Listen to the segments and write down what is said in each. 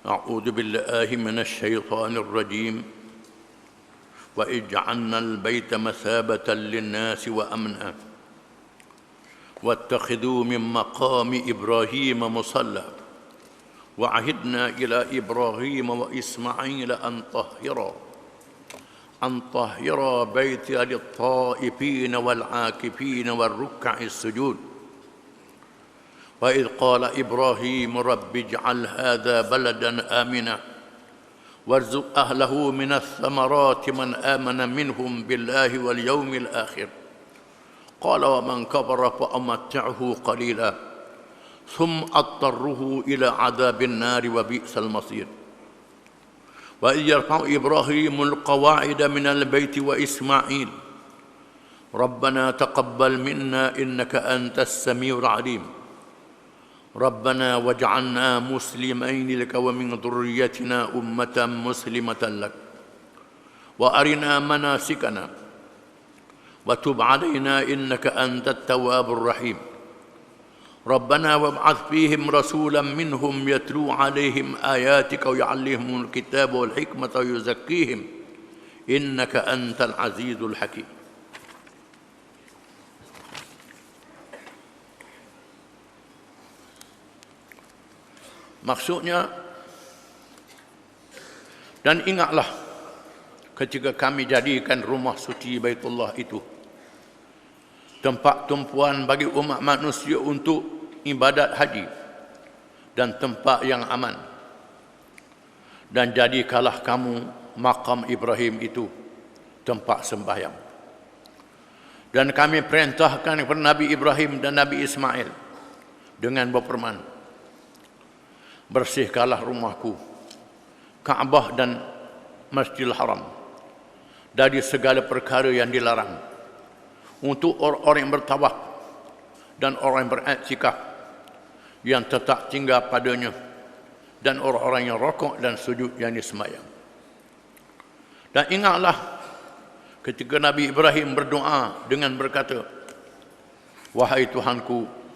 أعوذ بالله من الشيطان الرجيم وإذ جعلنا البيت مثابة للناس وأمنا واتخذوا من مقام إبراهيم مصلى وعهدنا إلى إبراهيم وإسماعيل أن طهرا بيتي للطائفين والعاكفين والركع السجود وإذ قال إبراهيم رب اجعل هذا بلدا آمنا وارزق أهله من الثمرات من آمن منهم بالله واليوم الآخر قال ومن كفر فأمتعه قليلا ثم أضطره إلى عذاب النار وبئس المصير وإذ يرفع إبراهيم القواعد من البيت وإسماعيل ربنا تقبل منا إنك أنت السميع العليم ربنا واجعلنا مسلمين لك ومن ذريتنا أمة مسلمة لك وأرنا مناسكنا وتب علينا إنك أنت التواب الرحيم ربنا وابعث فيهم رسولا منهم يتلو عليهم آياتك ويعلمهم الكتاب والحكمة ويزكيهم إنك أنت العزيز الحكيم. Maksudnya, dan ingatlah ketika kami jadikan rumah suci Baitullah itu tempat tumpuan bagi umat manusia untuk ibadat haji dan tempat yang aman. Dan jadikanlah kamu makam Ibrahim itu tempat sembahyang. Dan kami perintahkan kepada Nabi Ibrahim dan Nabi Ismail dengan berfirman, bersihkanlah rumahku, Kaabah dan Masjidil Haram dari segala perkara yang dilarang untuk orang-orang yang bertawaf dan orang yang beriktikaf yang tetap tinggal padanya dan orang-orang yang rokok dan sujud yang disembahyang. Dan ingatlah ketika Nabi Ibrahim berdoa dengan berkata, wahai Tuhanku,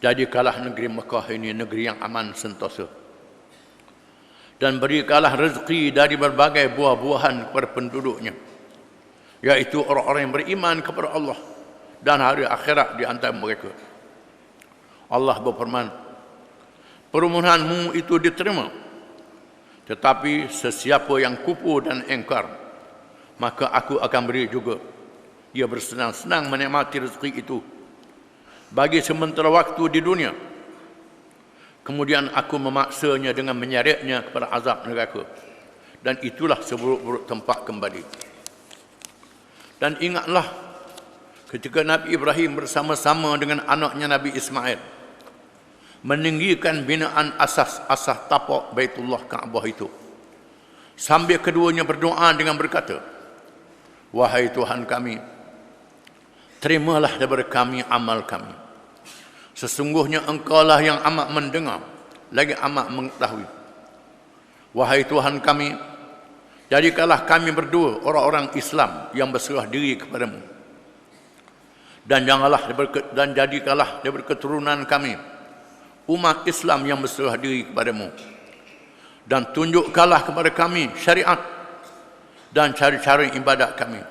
jadikanlah negeri Mekah ini negeri yang aman sentosa dan berikanlah rezeki dari berbagai buah-buahan kepada penduduknya, yaitu orang-orang yang beriman kepada Allah dan hari akhirat di antara mereka. Allah berfirman, permohonanmu itu diterima, tetapi sesiapa yang kufur dan engkar, maka aku akan beri juga ia bersenang-senang menikmati rezeki itu bagi sementara waktu di dunia, kemudian aku memaksanya dengan menyeretnya kepada azab neraka, dan itulah seburuk-buruk tempat kembali. Dan ingatlah ketika Nabi Ibrahim bersama-sama dengan anaknya Nabi Ismail meninggikan binaan asas-asas tapak Baitullah Kaabah itu, sambil keduanya berdoa dengan berkata, wahai Tuhan kami, terimalah daripada kami amal kami. Sesungguhnya Engkaulah yang amat mendengar, lagi amat mengetahui. Wahai Tuhan kami, jadikanlah kami berdua orang-orang Islam yang berserah diri kepadamu. Dan jadikanlah daripada keturunan kami umat Islam yang berserah diri kepadamu. Dan tunjukkanlah kepada kami syariat dan cara-cara ibadat kami.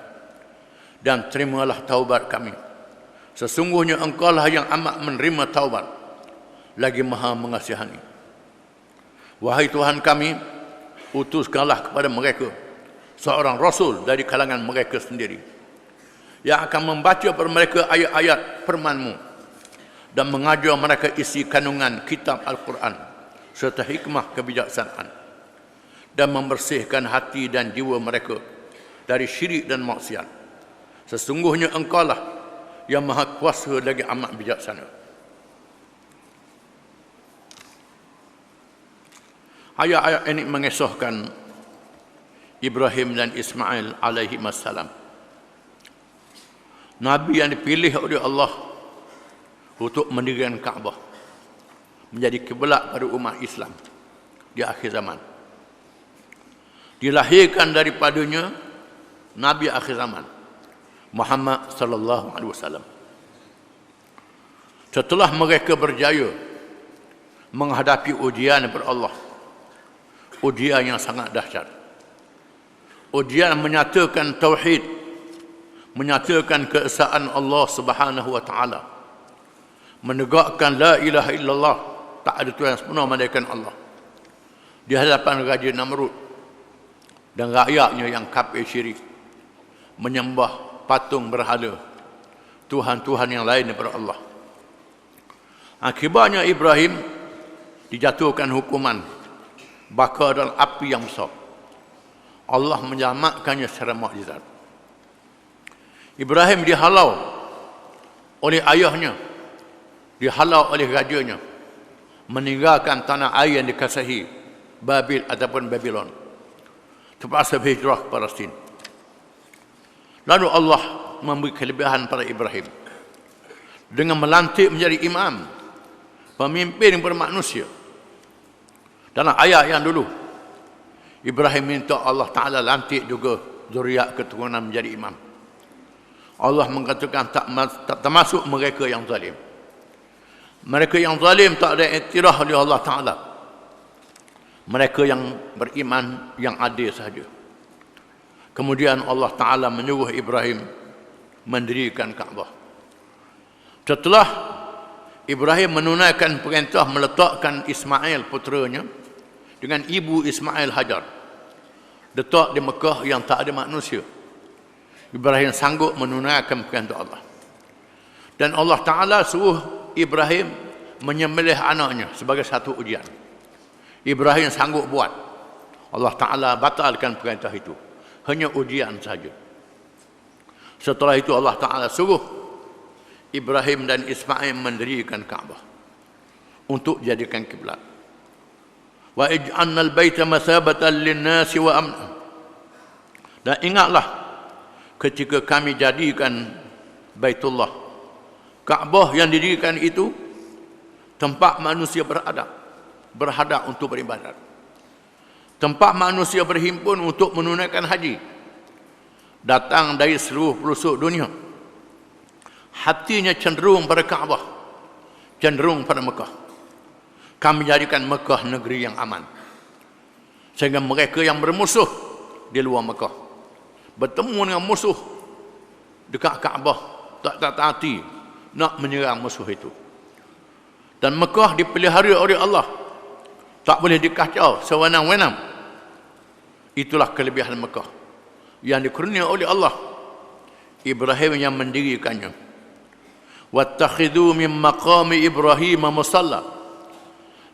Dan terimalah taubat kami. Sesungguhnya Engkaulah yang amat menerima taubat, lagi maha mengasihani. Wahai Tuhan kami, utuskanlah kepada mereka seorang Rasul dari kalangan mereka sendiri, yang akan membaca kepada mereka ayat-ayat firman-Mu dan mengajar mereka isi kandungan kitab Al-Quran serta hikmah kebijaksanaan, dan membersihkan hati dan jiwa mereka dari syirik dan maksiat. Sesungguhnya Engkaulah yang maha kuasa lagi amat bijaksana. Ayat-ayat ini mengisahkan Ibrahim dan Ismail alaihi wassalam, Nabi yang dipilih oleh Allah untuk mendirikan Kaabah, menjadi kiblat pada umat Islam di akhir zaman. Dilahirkan daripadanya Nabi akhir zaman, Muhammad sallallahu alaihi wasallam. Setelah mereka berjaya menghadapi ujian daripada Allah ujian yang sangat dahsyat. Ujian menyatakan tauhid, menyatakan keesaan Allah Subhanahu wa taala, menegakkan la ilaha illallah, tak ada Tuhan sebenar melainkan Allah, di hadapan Raja Namrud dan rakyatnya yang kafir syirik, menyembah patung berhala, Tuhan-Tuhan yang lain daripada Allah. Akibatnya Ibrahim dijatuhkan hukuman bakar dalam api yang besar. Allah menyelamatkannya secara mukjizat. Ibrahim dihalau oleh ayahnya, dihalau oleh rajanya, meninggalkan tanah air yang dikasihi, Babil ataupun Babylon, terpaksa berhijrah ke Palestin. Lalu Allah memberi kelebihan pada Ibrahim dengan melantik menjadi imam, pemimpin bermanusia. Dalam ayat yang dulu, Ibrahim minta Allah Ta'ala lantik juga zuriat keturunan menjadi imam. Allah mengatakan tak termasuk mereka yang zalim. Mereka yang zalim tak ada iktiraf oleh Allah Ta'ala. Mereka yang beriman, yang adil sahaja. Kemudian Allah Ta'ala menyuruh Ibrahim mendirikan Kaabah. Setelah Ibrahim menunaikan perintah meletakkan Ismail puteranya dengan ibu Ismail Hajar, letak di Mekah yang tak ada manusia, Ibrahim sanggup menunaikan perintah Allah. Dan Allah Ta'ala suruh Ibrahim menyembelih anaknya sebagai satu ujian. Ibrahim sanggup buat. Allah Ta'ala batalkan perintah itu. Hanya ujian saja. Setelah itu Allah Ta'ala suruh Ibrahim dan Ismail mendirikan Kaabah untuk jadikan kiblat. Wa ij'alna al-baita masabatan lin-nasi wa amna. Dan ingatlah ketika kami jadikan Baitullah, Kaabah yang didirikan itu tempat manusia berhadap untuk beribadat. Tempat manusia berhimpun untuk menunaikan haji. Datang dari seluruh pelosok dunia. Hatinya cenderung pada Kaabah, cenderung pada Mekah. Kami jadikan Mekah negeri yang aman, sehingga mereka yang bermusuh di luar Mekah bertemu dengan musuh dekat Kaabah, tak hati nak menyerang musuh itu. Dan Mekah dipelihara oleh Allah, tak boleh dikacau sewenang-wenang. Itulah kelebihan Mekah yang dikurnia oleh Allah. Ibrahim yang mendirikannya. Wattakhidhu min maqami Ibrahim musalla,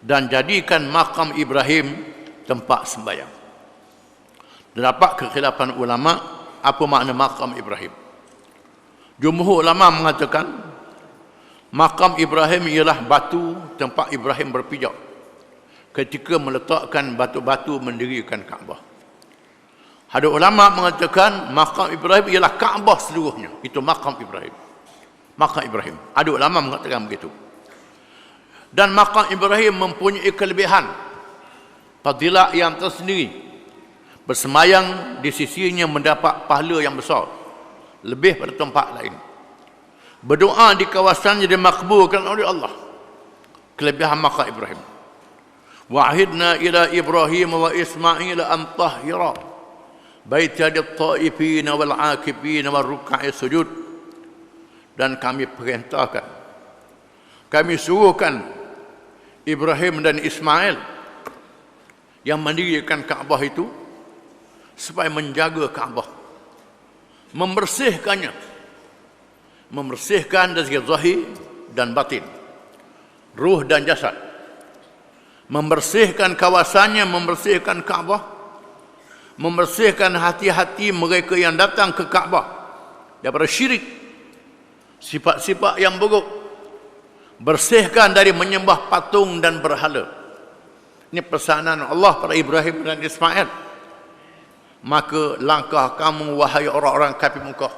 dan jadikan makam Ibrahim tempat sembahyang. Terdapat kekhilafan ulama apa makna makam Ibrahim. Jumhur ulama mengatakan makam Ibrahim ialah batu tempat Ibrahim berpijak ketika meletakkan batu-batu mendirikan Kaabah. Ada ulama mengatakan makam Ibrahim ialah Kaabah seluruhnya. Itu makam Ibrahim. Makam Ibrahim. Ada ulama mengatakan begitu. Dan makam Ibrahim mempunyai kelebihan, fadilah yang tersendiri. Bersemayang di sisinya mendapat pahala yang besar, lebih pada tempat lain. Berdoa di kawasannya dimakbulkan oleh Allah. Kelebihan makam Ibrahim. Wa'ahidna ila Ibrahim wa Ismail an tahhira baita lit-ta'ifin wal 'akifin wal ruk'i sujud. Dan kami perintahkan, kami suruhkan Ibrahim dan Ismail yang mendirikan Kaabah itu supaya menjaga Kaabah, membersihkannya, membersihkan dari segi zahir dan batin, ruh dan jasad, membersihkan kawasannya, membersihkan Kaabah, membersihkan hati-hati mereka yang datang ke Kaabah daripada syirik, sifat-sifat yang buruk, bersihkan dari menyembah patung dan berhala. Ini pesanan Allah pada Ibrahim dan Ismail. Maka langkah kamu wahai orang-orang kafir Mekah,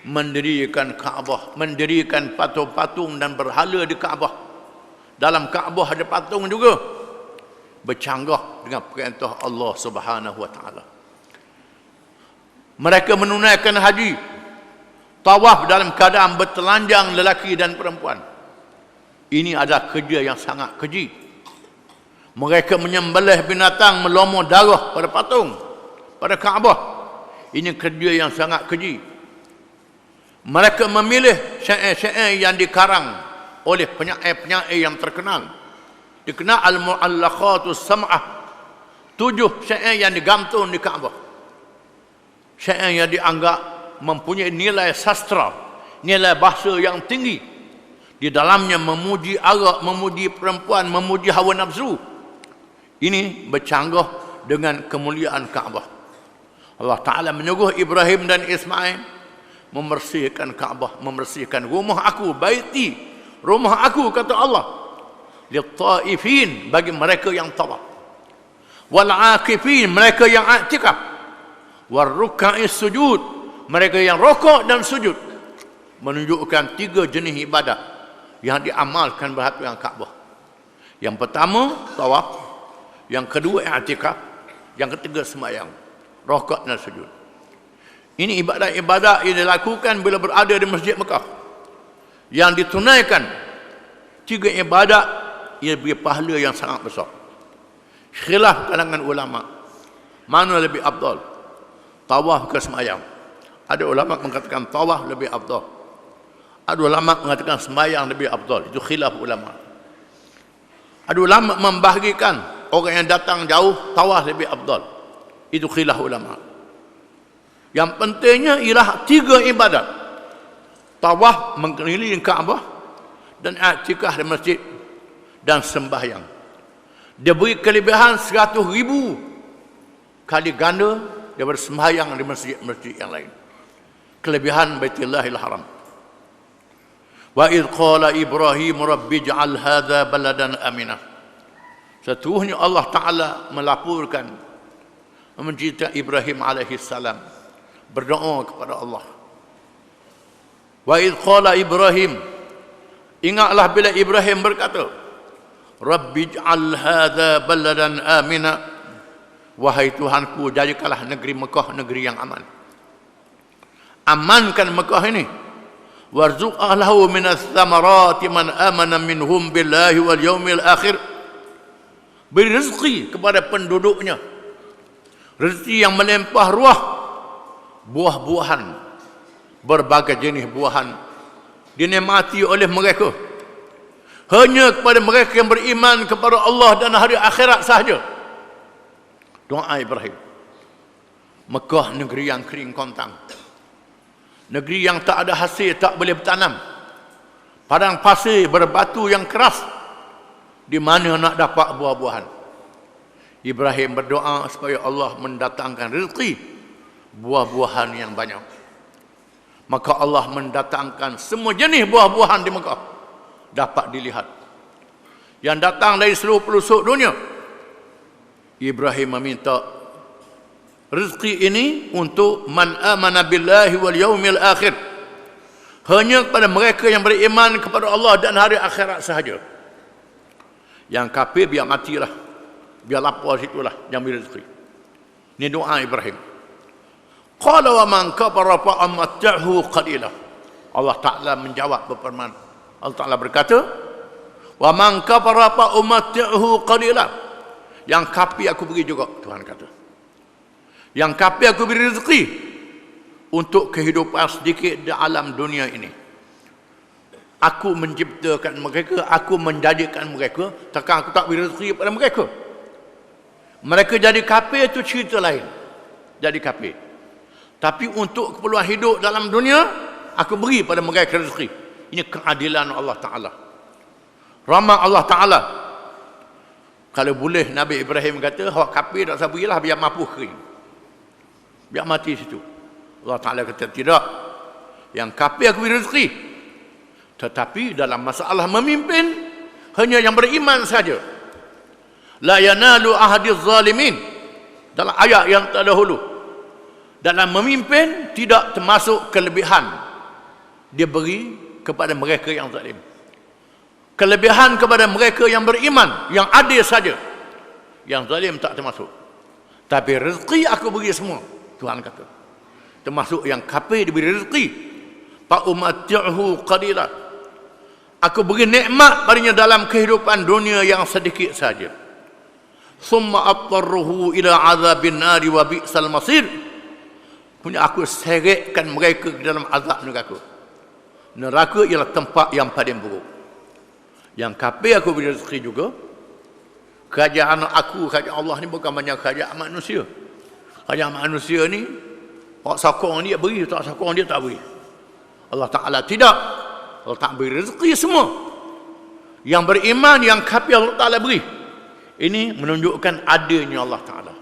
mendirikan Kaabah, mendirikan patung-patung dan berhala di Kaabah. Dalam Kaabah ada patung juga, bercanggah dengan perintah Allah Subhanahu wa taala. Mereka menunaikan haji, tawaf dalam keadaan bertelanjang lelaki dan perempuan. Ini adalah kerja yang sangat keji. Mereka menyembelih binatang, melomor darah pada patung, pada Kaabah. Ini kerja yang sangat keji. Mereka memilih syair-syair yang dikarang oleh penyair-penyair yang terkenal. Dikenal al-mu'allaqatus sam'ah. 7 syair yang digantung di Kaabah. Syair yang dianggap mempunyai nilai sastra, nilai bahasa yang tinggi. Di dalamnya memuji arak, memuji perempuan, memuji hawa nafsu. Ini bercanggah dengan kemuliaan Kaabah. Allah Ta'ala menyuruh Ibrahim dan Ismail membersihkan Kaabah, membersihkan rumah aku, baiti, rumah aku, kata Allah, lit-taifin, bagi mereka yang tawaf, wal-akifin, mereka yang i'tikaf, war-ruk'is sujud, mereka yang rokok dan sujud. Menunjukkan 3 jenis ibadat yang diamalkan berhadap Kaabah. Yang pertama tawaf, yang kedua i'tikaf, yang ketiga sembahyang, rakaat dan sujud. Ini ibadat-ibadat yang dilakukan bila berada di Masjid Mekah, yang ditunaikan 3 ibadat, ia beri pahala yang sangat besar. Khilaf kalangan ulama, mana lebih afdal, tawaf ke sembahyang? Ada ulama mengatakan tawaf lebih afdal, ada ulama mengatakan sembahyang lebih afdal. Itu khilaf ulama. Ada ulama membahagikan orang yang datang jauh, tawaf lebih afdal. Itu khilaf ulama. Yang pentingnya ialah 3 ibadat. Tawaf mengelilingi Kaabah, dan i'tikaf di masjid, dan sembahyang. Dia beri kelebihan 100,000 kali ganda daripada sembahyang di masjid-masjid yang lain. Kelebihan Baitullahil Haram. Wa idh qala Ibrahim rabbi ij'al hadha baladan aminah. Seterusnya Allah Ta'ala melaporkan, mencerita Ibrahim alaihissalam berdoa kepada Allah. Wa idh qala Ibrahim, ingatlah bila Ibrahim berkata, Rabbi ij'al hadha baladan amina, wahai Tuhanku, jadikanlah negeri Mekah negeri yang aman. Amankan Mekah ini. Warzuq ahlahu minas thamarati man amana minhum billahi wal yaumil akhir. Beri rezeki kepada penduduknya, rezeki yang melimpah ruah, buah-buahan, berbagai jenis buahan dinikmati oleh mereka. Hanya kepada mereka yang beriman kepada Allah dan hari akhirat sahaja. Doa Ibrahim. Mekah negeri yang kering kontang, negeri yang tak ada hasil, tak boleh bertanam, padang pasir berbatu yang keras, di mana nak dapat buah-buahan. Ibrahim berdoa supaya Allah mendatangkan rezeki, buah-buahan yang banyak. Maka Allah mendatangkan semua jenis buah-buahan di Mekah dapat dilihat, yang datang dari seluruh pelosok dunia. Ibrahim meminta rezeki ini untuk man amana billahi wal yaumil akhir, hanya kepada mereka yang beriman kepada Allah dan hari akhirat sahaja. Yang kafir biar matilah, biar lapar situlah, jangan beri rezeki. Ini doa Ibrahim. Qala wa man kafara fa amatta'hu qalila. Allah Ta'ala menjawab berfirman. Allah Ta'ala berkata, wa man kafara fa amatta'hu qalila. Yang kafir aku beri juga, Tuhan kata. Yang kafir aku beri rezeki untuk kehidupan sedikit di alam dunia ini. Aku menciptakan mereka, aku menjadikan mereka, takkan aku tak beri rezeki kepada mereka. Mereka jadi kafir itu cerita lain, jadi kafir. Tapi untuk keperluan hidup dalam dunia, aku beri pada mereka rezeki. Ini keadilan Allah Ta'ala, rahmat Allah Ta'ala. Kalau boleh Nabi Ibrahim kata, awak kafir tak usah berilah, biar mampu kering, biar mati situ. Allah Ta'ala kata tidak, yang kafir aku beri rezeki, tetapi dalam masalah memimpin hanya yang beriman saja. La yanalu ahadiz zalimin, dalam ayat yang terdahulu. Dalam memimpin tidak termasuk kelebihan dia beri kepada mereka yang zalim. Kelebihan kepada mereka yang beriman, yang adil saja. Yang zalim tak termasuk. Tapi rezeki aku beri semua, Tuhan kata. Termasuk yang kafir diberi rezeki. Fa umatti'hu qalila. Aku beri nikmat padanya dalam kehidupan dunia yang sedikit saja. thumma attarruhu ila azabin nari wa bi'sal masir. Punya aku seretkan mereka ke dalam azab neraka. Neraka ialah tempat yang paling buruk. Yang kafir aku beri rezeki juga. Kerajaan aku, kerajaan Allah ni bukan banyak kerajaan manusia. Kerajaan manusia ni, orang sokong dia beri, tak sokong dia tak beri. Allah Ta'ala tidak. Allah Ta'ala beri rezeki semua. Yang beriman, yang kafir Allah Ta'ala beri. Ini menunjukkan adanya Allah Ta'ala.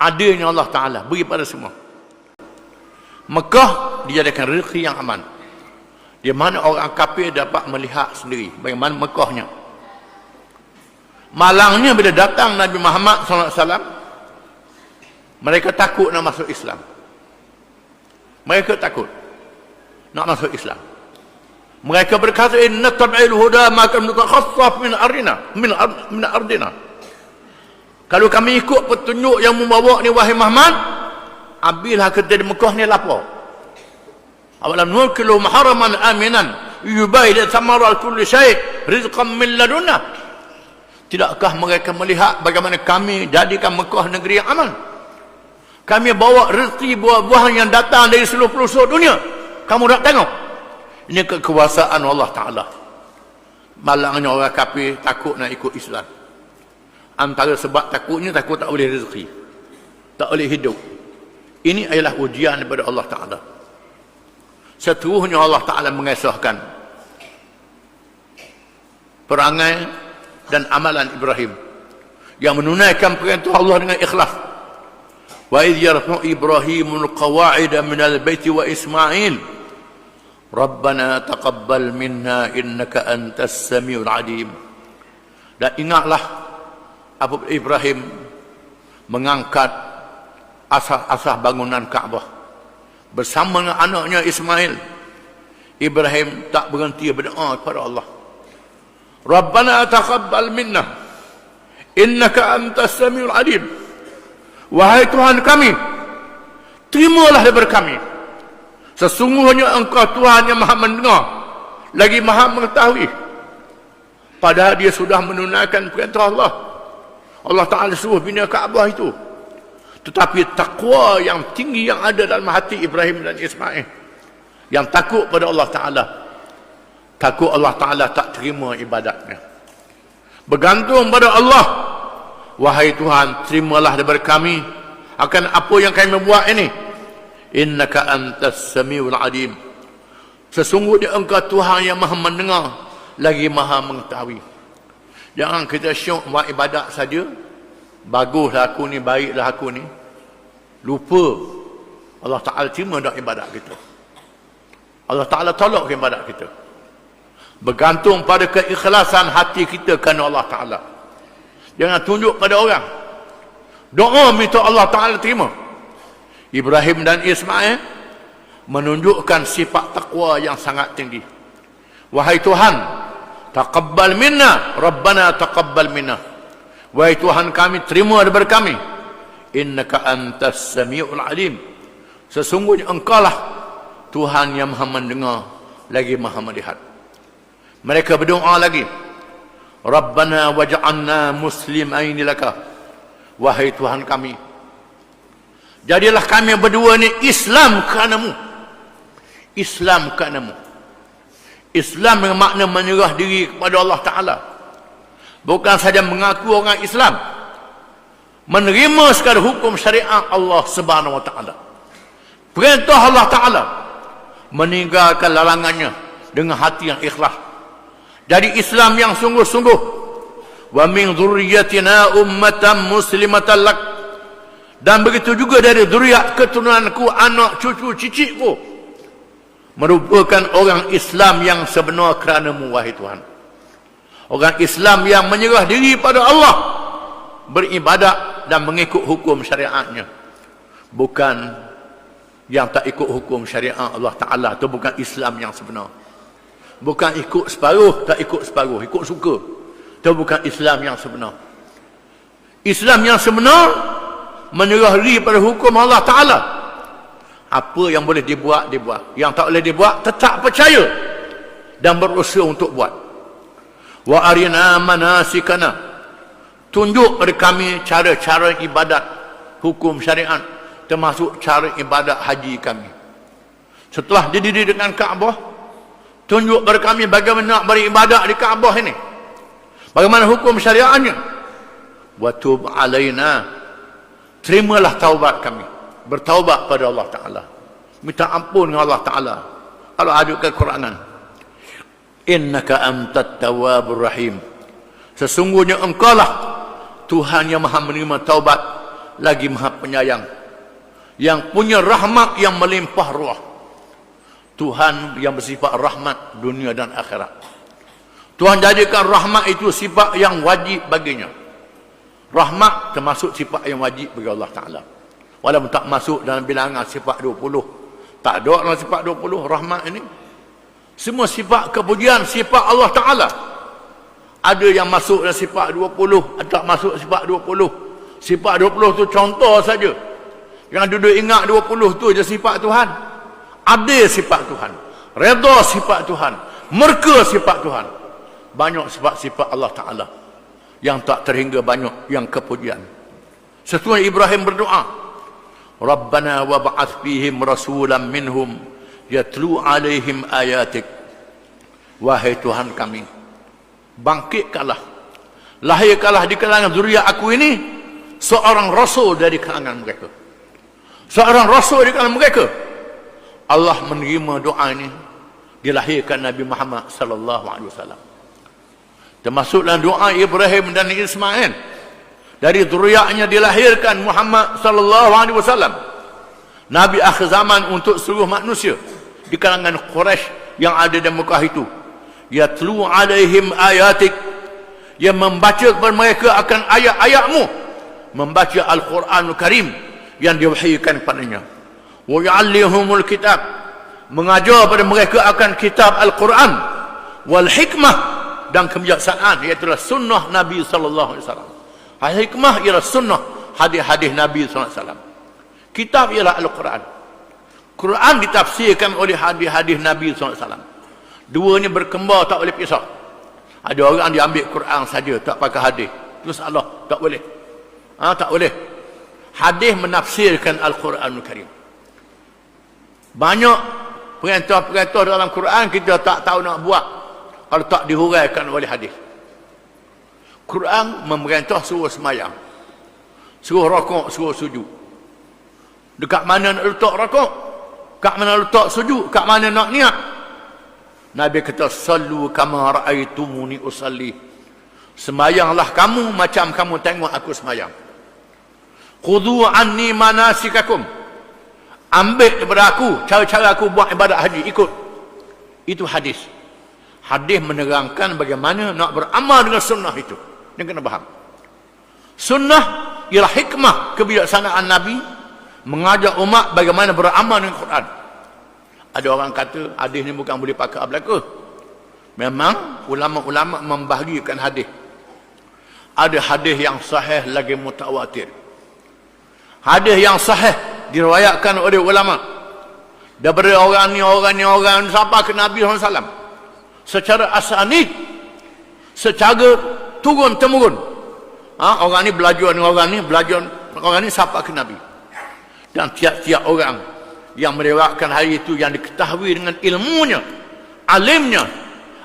Adanya Allah Ta'ala beri pada semua. Mekah dijadikan rezeki yang aman. Di mana orang kafir dapat melihat sendiri bagaimana Mekahnya. Malangnya bila datang Nabi Muhammad SAW, mereka takut nak masuk Islam. Mereka takut nak masuk Islam. Mereka berkata, inna tab'il huda maka mutakhassaf min ardina. Kalau kami ikut petunjuk yang membawa ni wahai Muhammad, ambillah kita di Mekah ni lapar. Awalam nulkilu maharaman aminan yubayli thamaral kulli syai' rizqan min ladunna. Tidakkah mereka melihat bagaimana kami jadikan Mekah negeri yang aman? Kami bawa rezeki buah-buahan yang datang dari seluruh pelosok dunia. Kamu nak tengok? Ini kekuasaan Allah Ta'ala. Malangnya orang kafir takut nak ikut Islam. Antara sebab takutnya, takut tak boleh rezeki, tak boleh hidup. Ini adalah ujian daripada Allah Ta'ala. Seterusnya Allah Ta'ala mengesahkan perangai dan amalan Ibrahim yang menunaikan perintah Allah dengan ikhlas. Wa idh yarfa'u Ibrahimul qawa'ida minal baiti wa Ismail Rabbana taqabbal minna innaka antas samiul alim. Dan ingatlah Abu Ibrahim mengangkat asas-asas bangunan Kaabah bersama dengan anaknya Ismail. Ibrahim tak berhenti berdoa kepada Allah. Rabbana taqabbal minna innaka antas samiul alim. Wahai Tuhan kami, terimalah daripada kami. Sesungguhnya Engkau Tuhan yang Maha mendengar, lagi Maha mengetahui. Padahal dia sudah menunaikan perintah Allah. Allah Ta'ala suruh bina Kaabah itu. Tetapi takwa yang tinggi yang ada dalam hati Ibrahim dan Ismail, yang takut pada Allah Ta'ala, takut Allah Ta'ala tak terima ibadatnya, bergantung pada Allah. Wahai Tuhan, terimalah daripada kami akan apa yang kami buat ini. Innaka antas samiul alim. Sesungguhnya Engkau Tuhan yang Maha mendengar, lagi Maha mengetahui. Jangan kita syok buat ibadat saja, baguslah aku ni, baiklah aku ni, lupa Allah Ta'ala terima dak ibadat kita. Allah Ta'ala tolak ibadat kita. Bergantung pada keikhlasan hati kita kerana Allah Ta'ala. Jangan tunjuk pada orang. Doa minta Allah Ta'ala terima. Ibrahim dan Ismail menunjukkan sifat takwa yang sangat tinggi. Wahai Tuhan, taqabbal minna, Rabbana taqabbal minna. Wahai Tuhan kami, terima daripada kami. Innaka antas samiul alim. Sesungguhnya Engkaulah Tuhan yang Maha mendengar, lagi Maha melihat. Mereka berdoa lagi, Rabbana waj'alna muslimaini laka. Wahai Tuhan kami, jadilah kami berdua ni Islam kerana-Mu. Islam kerana-Mu. Islam dengan makna menyerah diri kepada Allah Ta'ala. Bukan saja mengaku orang Islam, menerima segala hukum syariat Allah Subhanahu Wa Ta'ala. Perintah Allah Ta'ala, meninggalkan larangannya dengan hati yang ikhlas. Jadi Islam yang sungguh-sungguh. Wa min dzurriyyatina ummatan muslimatan lak. Dan begitu juga dari zuriat keturunanku, anak cucu cicitku, merupakan orang Islam yang sebenar kerana-Mu, wahai Tuhan. Orang Islam yang menyerah diri pada Allah, beribadat dan mengikut hukum syariatnya. Bukan yang tak ikut hukum syariat Allah Ta'ala. Itu bukan Islam yang sebenar. Bukan ikut separuh, tak ikut separuh, ikut suka. Itu bukan Islam yang sebenar. Islam yang sebenar menyerah diri pada hukum Allah Ta'ala. Apa yang boleh dibuat, dibuat. Yang tak boleh dibuat, tetap percaya dan berusaha untuk buat. Wa arina manasikana. tunjuk kepada kami cara-cara ibadat hukum syariat, termasuk cara ibadat haji kami. Setelah didiri dengan Kaabah, tunjuk kepada kami bagaimana nak beribadat di Kaabah ini, bagaimana hukum syariatnya. Wa tub alaina, terimalah taubat kami, bertaubat pada Allah Ta'ala, minta ampun dengan Allah Ta'ala kalau ada kekurangan. Innaka antat tawwabur rahim, sesungguhnya engkaulah Tuhan yang maha menerima taubat lagi maha penyayang, yang punya rahmat yang melimpah ruah. Tuhan yang bersifat rahmat dunia dan akhirat. Tuhan jadikan rahmat itu sifat yang wajib baginya. Rahmat termasuk sifat yang wajib bagi Allah Ta'ala, walaupun tak masuk dalam bilangan sifat 20. Tak ada dalam sifat 20 rahmat ini. Semua sifat kepujian sifat Allah Ta'ala. Ada yang masuk dalam sifat 20, ada tak masuk sifat 20. Sifat 20 tu contoh saja. Jangan duduk ingat 20 tu je sifat Tuhan. Adil sifat Tuhan, redha sifat Tuhan, murka sifat Tuhan. Banyak sifat-sifat Allah Ta'ala yang tak terhingga banyak yang kepujian. Sesuai Ibrahim berdoa, Rabbana wa ba'ath fihim rasulan minhum yatlu alaihim ayatik. Wahai Tuhan kami, bangkitkanlah, lahirkanlah di kalangan zuriat aku ini seorang rasul dari kalangan mereka. Seorang rasul di kalangan mereka. Allah menerima doa ini, dilahirkan Nabi Muhammad sallallahu alaihi wasallam. Termasuk dalam doa Ibrahim dan Ismail, dari zuriatnya dilahirkan Muhammad sallallahu alaihi wasallam, nabi akhir zaman untuk seluruh manusia di kalangan Quraisy yang ada di Mekah itu. Yatlu alaihim ayatik, yang membaca kepada mereka akan ayat-ayatmu, membaca Al-Quranul Karim yang diwahyukan kepadanya. Wa yu'allimuhumul kitab, mengajar pada mereka akan kitab Al-Quran, wal hikmah, dan kebijaksanaan, iaitu sunnah Nabi sallallahu alaihi wasallam. Hikmah ialah sunnah, hadis-hadis Nabi sallallahu alaihi wasallam. Kitab ialah Al-Quran. Quran ditafsirkan oleh hadis-hadis Nabi sallallahu alaihi wasallam. Duanya berkembar, tak boleh pisah. Ada orang dia ambil Quran saja, tak pakai hadis. Itu salah, tak boleh. Tak boleh. Hadis menafsirkan Al-Quranul Karim. Banyak perintah-perintah dalam Quran kita tak tahu nak buat kalau tak dihuraikan oleh hadis. Quran memerintah suruh semayang, suruh rokok, suruh sujud. Dekat mana nak letak rokok, kat mana letak sujud, kat mana nak niat. Nabi kata, sallu kama ra'aitumuni usalli, semayanglah kamu macam kamu tengok aku semayang. Khudhu anni manasikakum, ambil daripada aku cara-cara aku buat ibadat haji, ikut. Itu hadis. Hadis menerangkan bagaimana nak beramal dengan sunnah itu. Dia kena faham. Sunnah ialah hikmah kebijaksanaan Nabi mengajak umat bagaimana beramal dengan Quran. Ada orang kata hadis ni bukan boleh pakai belaka. Memang ulama-ulama membahagikan hadis. Ada hadis yang sahih lagi mutawatir. Hadis yang sahih diriwayatkan oleh ulama daripada orang ni sampai ke Nabi SAW secara asanid, secara turun temurun. Orang ni belajar dengan orang ni sampai ke Nabi. Dan tiap-tiap orang yang meriwayatkan hari itu yang diketahui dengan ilmunya, alimnya,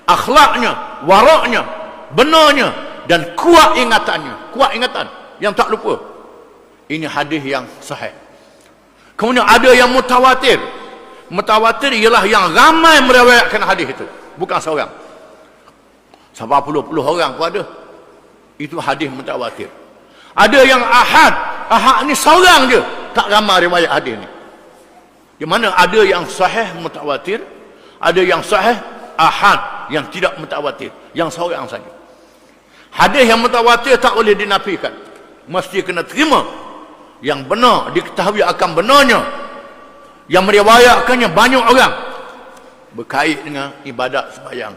akhlaknya, waraknya, benarnya, dan kuat ingatan yang tak lupa. Ini hadis yang sahih. Kemudian ada yang mutawatir. Mutawatir ialah yang ramai meriwayatkan hadis itu, bukan seorang. Sampai puluh orang pun ada. Itu hadis mutawatir. Ada yang ahad. Ahad ni seorang je, tak ramai riwayat hadis ni. Di mana ada yang sahih mutawatir, ada yang sahih ahad yang tidak mutawatir, yang seorang saja. Hadis yang mutawatir tak boleh dinafikan, mesti kena terima. Yang benar, diketahui akan benarnya, yang meriwayatkannya banyak orang, berkait dengan ibadat sembahyang,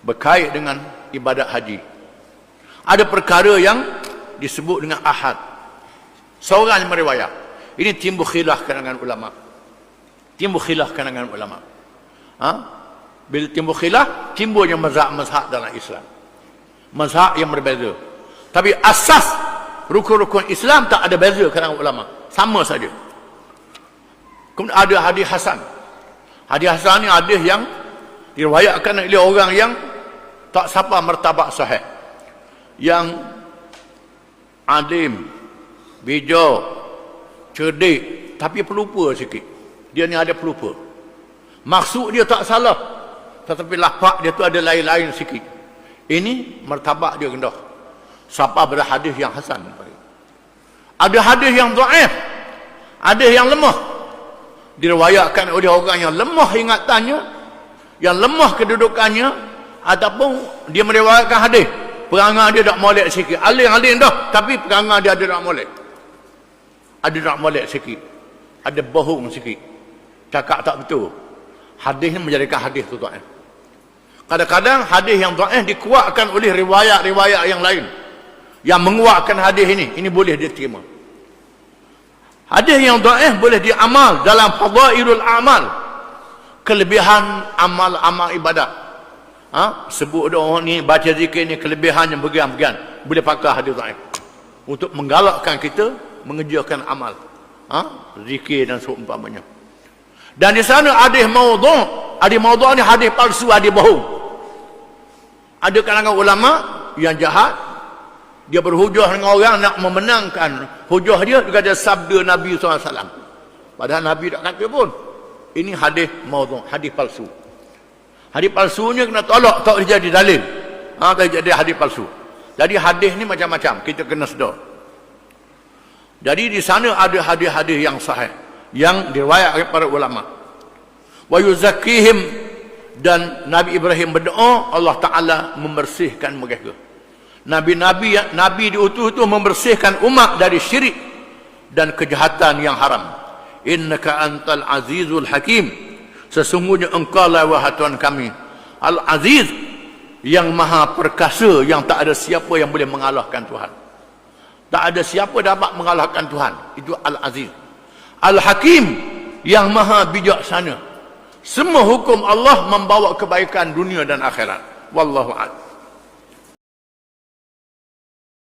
berkait dengan ibadat haji. Ada perkara yang disebut dengan ahad, seorang yang meriwayat. Ini timbul khilaf kalangan ulama. Bila timbul khilaf, timbulnya mazhab dalam Islam, mazhab yang berbeza. Tapi asas rukun-rukun Islam tak ada beza kalangan ulama. Sama saja. Kemudian ada hadis hasan. Hadis hasan ni hadis yang diriwayatkan oleh orang yang tak sampai martabat sahih. Yang alim, bijak, cerdik, tapi pelupa sikit. Dia ni ada pelupa. Maksud dia tak salah, tetapi lafaz dia tu ada lain-lain sikit. Ini martabat dia rendah. Sampai pada hadis yang hasan. Ada hadis yang dhaif, ada yang lemah. Diriwayatkan oleh orang yang lemah ingatannya, yang lemah kedudukannya, ataupun dia meriwayatkan hadis perangai dia tak molek sikit, alim-alim dah, tapi perangai dia ada tak molek, ada tak molek sikit, ada bohong sikit, cakap tak betul. Hadis ni menjadikan hadis tu dhaif. Kadang-kadang hadis yang dhaif dikuatkan oleh riwayat-riwayat yang lain yang menguatkan hadis ini boleh diterima. Hadis yang dhaif boleh diamal dalam fadailul amal, kelebihan amal-amal ibadat. Sebut orang ni baca zikir ni kelebihan yang bagian-bagian, boleh pakai hadis dhaif untuk menggalakkan kita mengerjakan amal, zikir dan seumpamanya. Dan di sana hadis maudhu', hadis maudhu' ni hadis palsu, hadis bohong. Ada kalangan ulama yang jahat, dia berhujah dengan orang nak memenangkan hujah dia kata sabda Nabi SAW, padahal Nabi tak kata pun. Ini hadis maudhu', hadis palsu. Hadis palsunya kena tolak, tak boleh jadi dalil. Tak jadi hadis palsu. Jadi hadis ni macam-macam, kita kena sedar. Jadi di sana ada hadis-hadis yang sahih yang diriwayatkan para ulama. Wa yuzakkihim, dan Nabi Ibrahim berdoa Allah Taala membersihkan mereka. Nabi diutus itu membersihkan umat dari syirik dan kejahatan yang haram. Innaka antal azizul hakim, sesungguhnya engkau lah wahai Tuhan kami Al-Aziz, yang maha perkasa, yang tak ada siapa yang boleh mengalahkan Tuhan. Tak ada siapa dapat mengalahkan Tuhan. Itu Al-Aziz. Al-Hakim, yang maha bijaksana. Semua hukum Allah membawa kebaikan dunia dan akhirat. Wallahu a'lam.